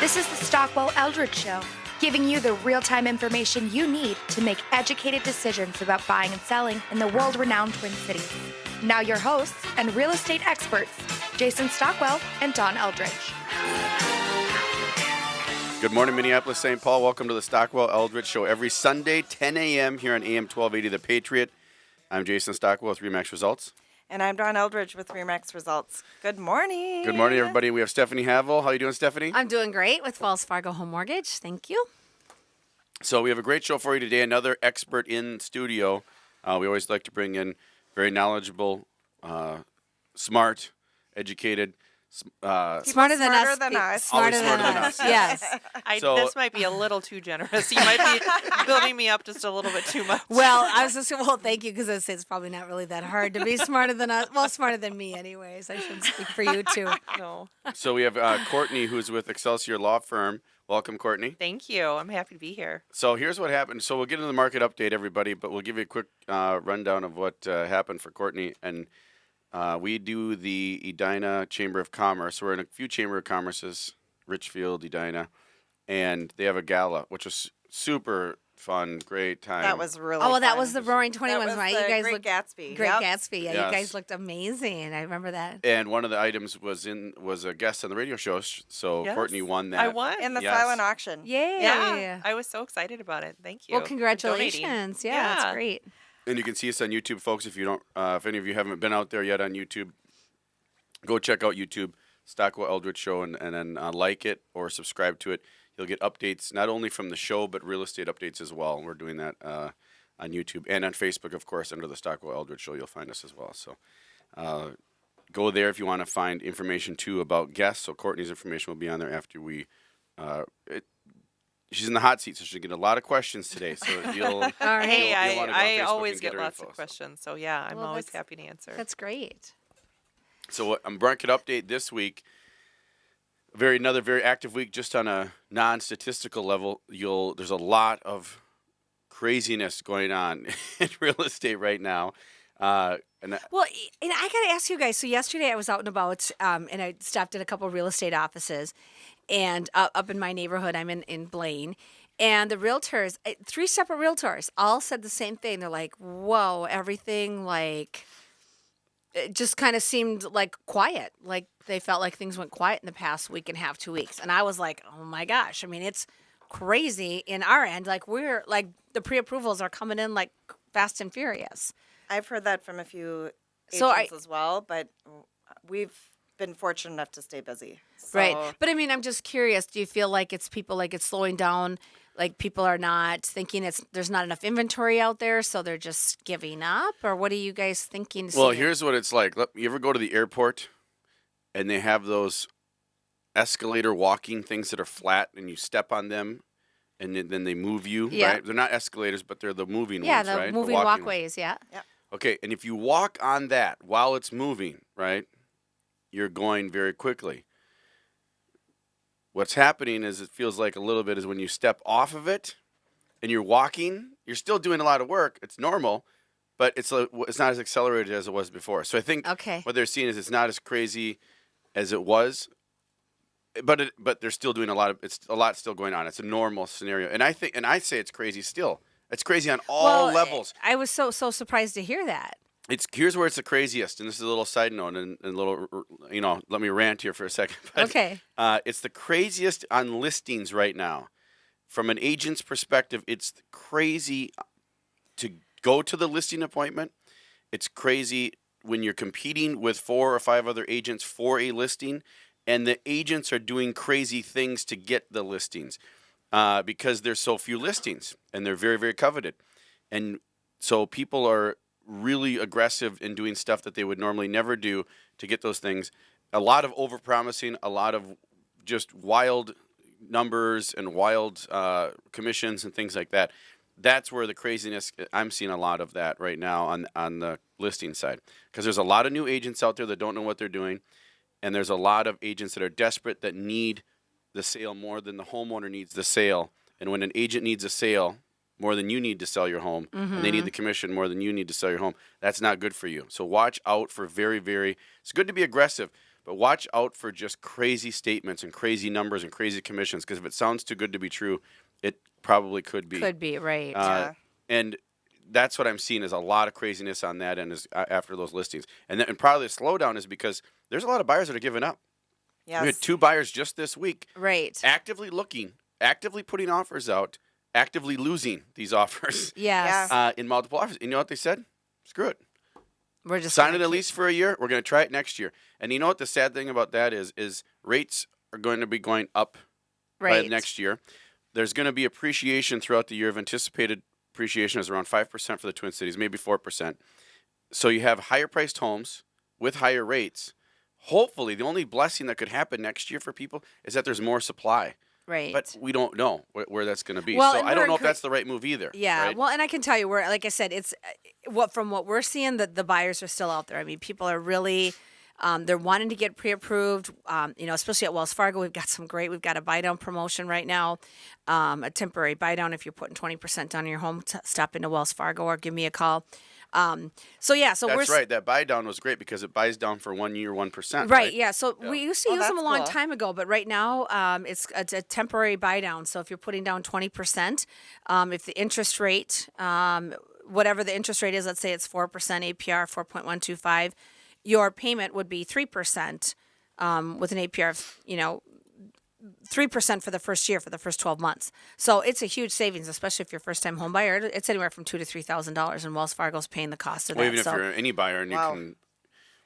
This is the Stockwell Eldridge Show, giving you the real-time information you need to make educated decisions about buying and selling in the world-renowned Twin Cities. Now your hosts and real estate experts, Jason Stockwell and Don Eldridge. Good morning, Minneapolis, St. Paul. Welcome to the Stockwell Eldridge Show every Sunday, 10 a.m. here on AM 1280 The Patriot. I'm Jason Stockwell with RE/MAX Results. And I'm Don Eldridge with RE/MAX Results. Good morning. Good morning, everybody. We have Stephanie Havel. How are you doing, Stephanie? I'm doing great with Fargo Home Mortgage. Thank you. So we have a great show for you today. Another expert in studio. We always like to bring in very knowledgeable, smart, educated, Smarter than us. Smarter than us. Yes. This might be a little too generous. You might be building me up just a little bit too much. Well, I was just thank you, because it's probably not really that hard to be smarter than us. Well, smarter than me anyways. I shouldn't speak for you too. No. So we have Courtney, who's with Excelsior Law Firm. Welcome, Courtney. Thank you. I'm happy to be here. So here's what happened. So we'll get into the market update, everybody, but we'll give you a quick rundown of what happened for Courtney. And we do the Edina Chamber of Commerce. We're in a few Chamber of Commerces, Richfield, Edina, and they have a gala, which was super fun, great time. That was really Oh, well, that fun. was the Roaring 20s, right? You guys Great looked Gatsby. Great Yep. Gatsby. Yeah, Yes. You guys looked amazing. I remember that. And one of the items was a guest on the radio show, so Yes. Courtney won that. I won. In the Yes. silent auction. Yay. Yeah. I was so excited about it. Thank you. Well, for congratulations. donating. Yeah, that's great. And you can see us on YouTube, folks. If you don't, if any of you haven't been out there yet on YouTube, go check out YouTube, Stockwell Eldridge Show, and then like it or subscribe to it. You'll get updates not only from the show, but real estate updates as well. And we're doing that on YouTube and on Facebook, of course, under the Stockwell Eldridge Show. You'll find us as well. So go there if you want to find information, too, about guests. So Courtney's information will be on there after we she's in the hot seat, so she'll get a lot of questions today. So you'll, All right. Hey, you'll wanna go on I Facebook always and get her lots info, of questions. So, yeah, I'm Well, always that's- happy to answer. That's great. So market update this week. Another very active week, just on a non-statistical level. There's a lot of craziness going on in real estate right now. Well, and I got to ask you guys. So yesterday I was out and about, and I stopped at a couple of real estate offices, and up in my neighborhood, I'm in Blaine, and the realtors, 3 separate realtors, all said the same thing. They're like, "Whoa, everything it just kind of seemed like quiet. Like they felt like things went quiet in the past week and a half, 2 weeks." And I was like, "Oh my gosh!" I mean, it's crazy in our end. Like we're like the pre-approvals are coming in like fast and furious. I've heard that from a few So agents as well, but we've been fortunate enough to stay busy. So, Right. But I mean, I'm just curious. Do you feel like it's people like it's slowing down? Like people are not thinking there's not enough inventory out there, so they're just giving up? Or what are you guys thinking? Well, here's what it's like. You ever go to the airport and they have those escalator walking things that are flat and you step on them and then they move you, Yeah. right? They're not escalators, but they're the moving yeah, ones, the right? moving walking ones. walkways, yeah. Okay, and if you walk on that while it's moving, right, you're going very quickly. What's happening is it feels like a little bit is when you step off of it and you're walking, you're still doing a lot of work. It's normal, but it's not as accelerated as it was before. So I think what they're seeing is it's not as crazy as it was, but they're still doing it's a lot still going on. It's a normal scenario. And I say it's crazy still. It's crazy on all levels. I was so surprised to hear that. Here's where it's the craziest, and this is a little side note, and a little, let me rant here for a second. But, Okay. It's the craziest on listings right now. From an agent's perspective, it's crazy to go to the listing appointment. It's crazy when you're competing with 4 or 5 other agents for a listing, and the agents are doing crazy things to get the listings because there's so few listings, and they're very, very coveted. And so people are really aggressive in doing stuff that they would normally never do to get those things. A lot of overpromising, a lot of just wild numbers and wild commissions and things like that. That's where the craziness, I'm seeing a lot of that right now on the listing side. Because there's a lot of new agents out there that don't know what they're doing. And there's a lot of agents that are desperate that need the sale more than the homeowner needs the sale. And when an agent needs a sale more than you need to sell your home, and they need the commission more than you need to sell your home, that's not good for you. So watch out for it's good to be aggressive, But watch out for just crazy statements and crazy numbers and crazy commissions, because if it sounds too good to be true, it probably could be. Could be, right. And that's what I'm seeing is a lot of craziness on that end after those listings. And probably the slowdown is because there's a lot of buyers that are giving up. Yes. We had 2 buyers just this week Right. actively looking, actively putting offers out, actively losing these offers Yes. Yeah. in multiple offers. And you know what they said? Screw it. We're just Sign gonna it at keep- least for a year. We're going to try it next year. And you know what the sad thing about that is rates are going to be going up by right. next year. There's going to be appreciation throughout the year. Of anticipated appreciation is around 5% for the Twin Cities, maybe 4%. So you have higher priced homes with higher rates. Hopefully, the only blessing that could happen next year for people is that there's more supply. Right. But we don't know where that's going to be. Well, so and I we're don't know if encour- that's the right move either. Yeah, right? well, and I can tell you, like I said, it's from what we're seeing, that the buyers are still out there. I mean, people are really, they're wanting to get pre-approved. Especially at Wells Fargo, we've got a buy down promotion right now, a temporary buy down. If you're putting 20% down on your home, stop into Wells Fargo or give me a call. So That's right. That buy down was great because it buys down for 1 year, 1%. Right, yeah. So we used to use them a that's long cool. time ago, but right now it's a temporary buy down. So if you're putting down 20%, if the interest rate, whatever the interest rate is, let's say it's 4% APR, 4.125, your payment would be 3% with an APR of, 3% for the first year, for the first 12 months. So it's a huge savings, especially if you're a first-time home buyer. It's anywhere from $2,000 to $3,000, and Wells Fargo's paying the cost of Well, that. even if you're any buyer and Wow. you can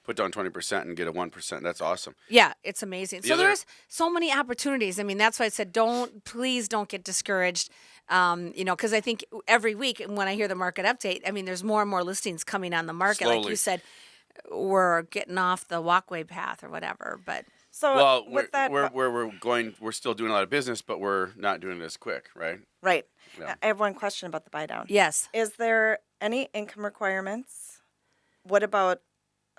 put down 20% and get a 1%, that's awesome. Yeah, it's amazing. So other- there's so many opportunities. I mean, that's why I said please don't get discouraged. Because I think every week when I hear the market update, I mean, there's more and more listings coming on the market. Like Slowly. you said, we're getting off the walkway path or whatever. But So Well, with that, we're still doing a lot of business, but we're not doing it as quick, right? right. Yeah. I have one question about the buy down. yes, Is there any income requirements? What about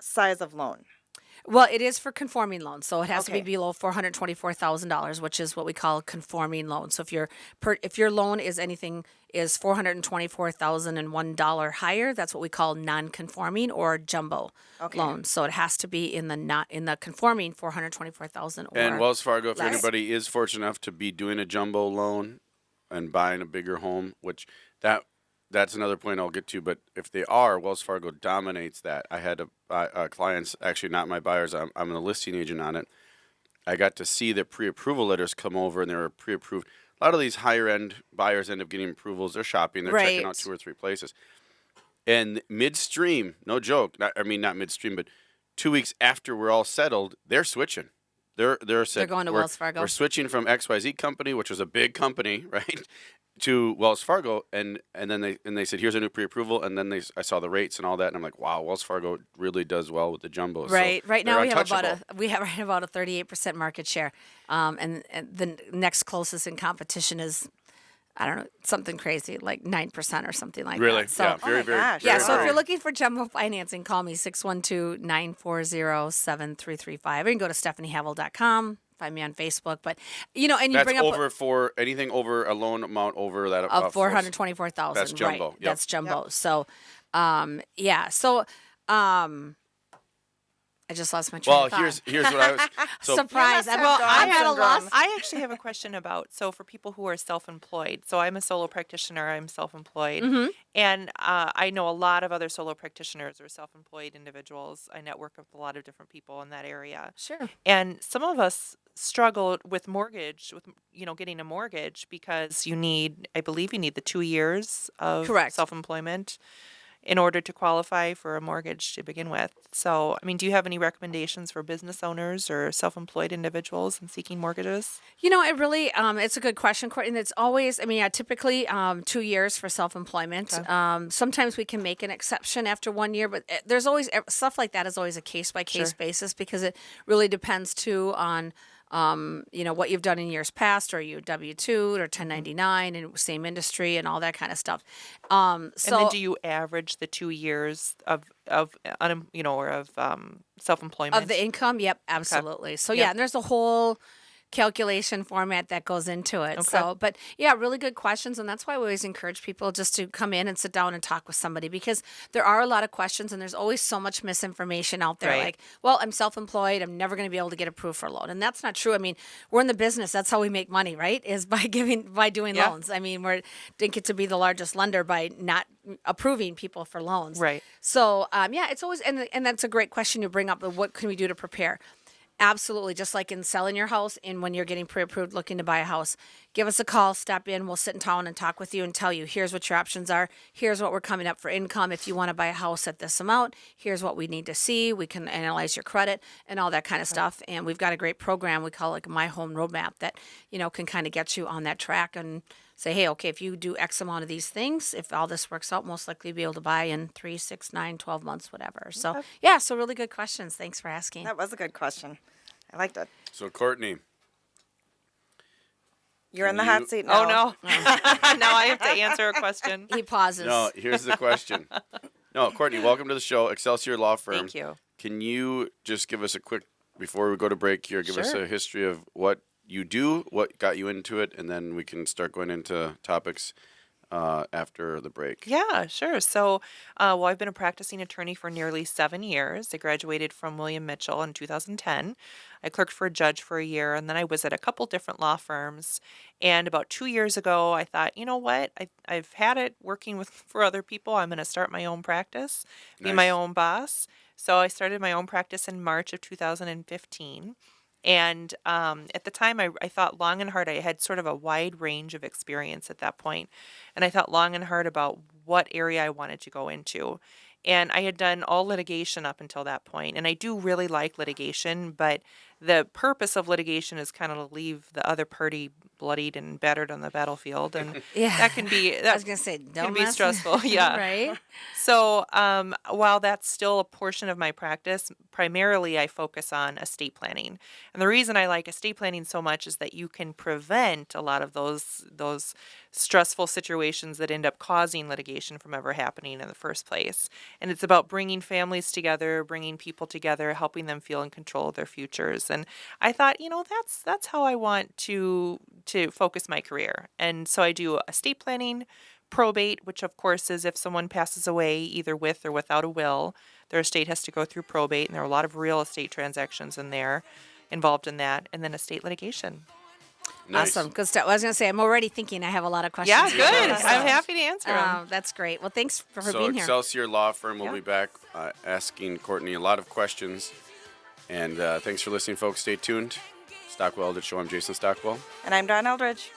size of loan? well, it is for conforming loans, so it has to be Okay. below $424,000, which is what we call a conforming loan. So if your loan is $424,001 higher, that's what we call non-conforming or jumbo Okay. loan. So it has to be in the conforming 424,000 or And Wells Fargo, if less. anybody is fortunate enough to be doing a jumbo loan and buying a bigger home, which that's another point I'll get to. But if they are, Wells Fargo dominates that. I had clients, actually not my buyers. I'm a listing agent on it. I got to see the pre-approval letters come over, and they were pre-approved. A lot of these higher end buyers end up getting approvals. They're shopping. They're checking out Right. 2 or 3 places. And midstream, no joke. Not midstream, but 2 weeks after we're all settled, they're switching. They're going to Wells Fargo. We're switching from XYZ company, which was a big company, right, to Wells Fargo, and then they said, here's a new pre-approval, and then I saw the rates and all that, and I'm like, wow, Wells Fargo really does well with the jumbos. Right. So Right now they're we have untouchable. about a 38% market share, and the next closest in competition is, I don't know, something crazy like 9% or something like Really, that. So yeah, Oh very, my very, gosh. very yeah, so if low. you're looking for jumbo financing, call me 612-940-7335. Or you can go to stephaniehavel.com, find me on Facebook. But and you That's bring up over for anything over a loan amount over that of 424,000. That's jumbo, Right. yep. That's jumbo. So, So, I just lost my train Well, of thought. here's what I was. So Surprise! have Well, Down I'm at a syndrome. loss. I actually have a question about, so for people who are self-employed, so I'm a solo practitioner, I'm self-employed, and I know a lot of other solo practitioners or self-employed individuals. I network with a lot of different people in that area. Sure. And some of us struggle with mortgage, with getting a mortgage because I believe you need the 2 years of Correct. self-employment in order to qualify for a mortgage to begin with. So, I mean, do you have any recommendations for business owners or self-employed individuals in seeking mortgages? It really, it's a good question, Courtney. And it's always, typically 2 years for self-employment. Okay. Sometimes we can make an exception after 1 year, but there's always, stuff like that is always a case-by-case Sure. basis because it really depends too on, what you've done in years past, or you W-2 or 1099 in same industry and all that kind of stuff. So And then do you average the 2 years of self-employment? of the income? Yep, absolutely. So Yep. yeah, and there's a whole calculation format that goes into it. So, but yeah, really good questions. And that's why we always encourage people just to come in and sit down and talk with somebody, because there are a lot of questions and there's always so much misinformation out there. Right. Like, well, I'm self-employed, I'm never going to be able to get approved for a loan. And that's not true. I mean, we're in the business. That's how we make money, right? Is by doing Yeah. loans. I mean, we didn't get to be the largest lender by not approving people for loans. Right. So, yeah, it's always, and that's a great question you bring up. Of what can we do to prepare? Absolutely. Just like in selling your house and when you're getting pre-approved looking to buy a house, give us a call, stop in, we'll sit in town and talk with you and tell you, here's what your options are. Here's what we're coming up for income. If you want to buy a house at this amount, here's what we need to see. We can analyze your credit and all that kind of stuff. And we've got a great program we call like My Home Roadmap that, can kind of get you on that track and say, hey, okay, if you do X amount of these things, if all this works out, most likely you'll be able to buy in 3, 6, 9, 12 months, whatever. So, yeah, so really good questions. Thanks for asking. That was a good question. I liked it. So, Courtney. You're in the you- hot seat now. Oh, no. Now I have to answer a question. He pauses. No, here's the question. No, Courtney, welcome to the show, Excelsior Law Firm. Thank you. Can you just give us a quick, before we go to break here, give us Sure. a history of what you do, what got you into it, and then we can start going into topics after the break. Yeah, sure. So, I've been a practicing attorney for nearly 7 years. I graduated from William Mitchell in 2010. I clerked for a judge for a year, and then I was at a couple different law firms. And about 2 years ago, I thought, you know what? I've had it working for other people. I'm going to start my own practice, be my Nice. own boss. So I started my own practice in March of 2015. And at the time, I thought long and hard. I had sort of a wide range of experience at that point. And I thought long and hard about what area I wanted to go into. And I had done all litigation up until that point. And I do really like litigation, but the purpose of litigation is kind of to leave the other party bloodied and battered on the battlefield. And Yeah. that can be, I was going to say, can don't be mess stressful. Yeah. Right? So while that's still a portion of my practice, primarily I focus on estate planning. And the reason I like estate planning so much is that you can prevent a lot of those stressful situations that end up causing litigation from ever happening in the first place. And it's about bringing families together, bringing people together, helping them feel in control of their futures. And I thought, that's how I want to focus my career. And so I do estate planning, probate, which of course is if someone passes away either with or without a will, their estate has to go through probate, and there are a lot of real estate transactions in there involved in that, and then estate litigation. Nice. Awesome. Good stuff. I was going to say, I'm already thinking I have a lot of questions. Yeah, for good. you, so, I'm happy to answer them. That's great. Well, thanks for So being here. Excelsior Law Firm will Yeah. be back asking Courtney a lot of questions. And thanks for listening, folks. Stay tuned. Stockwell Eldridge Show. I'm Jason Stockwell. And I'm Dawn Eldridge.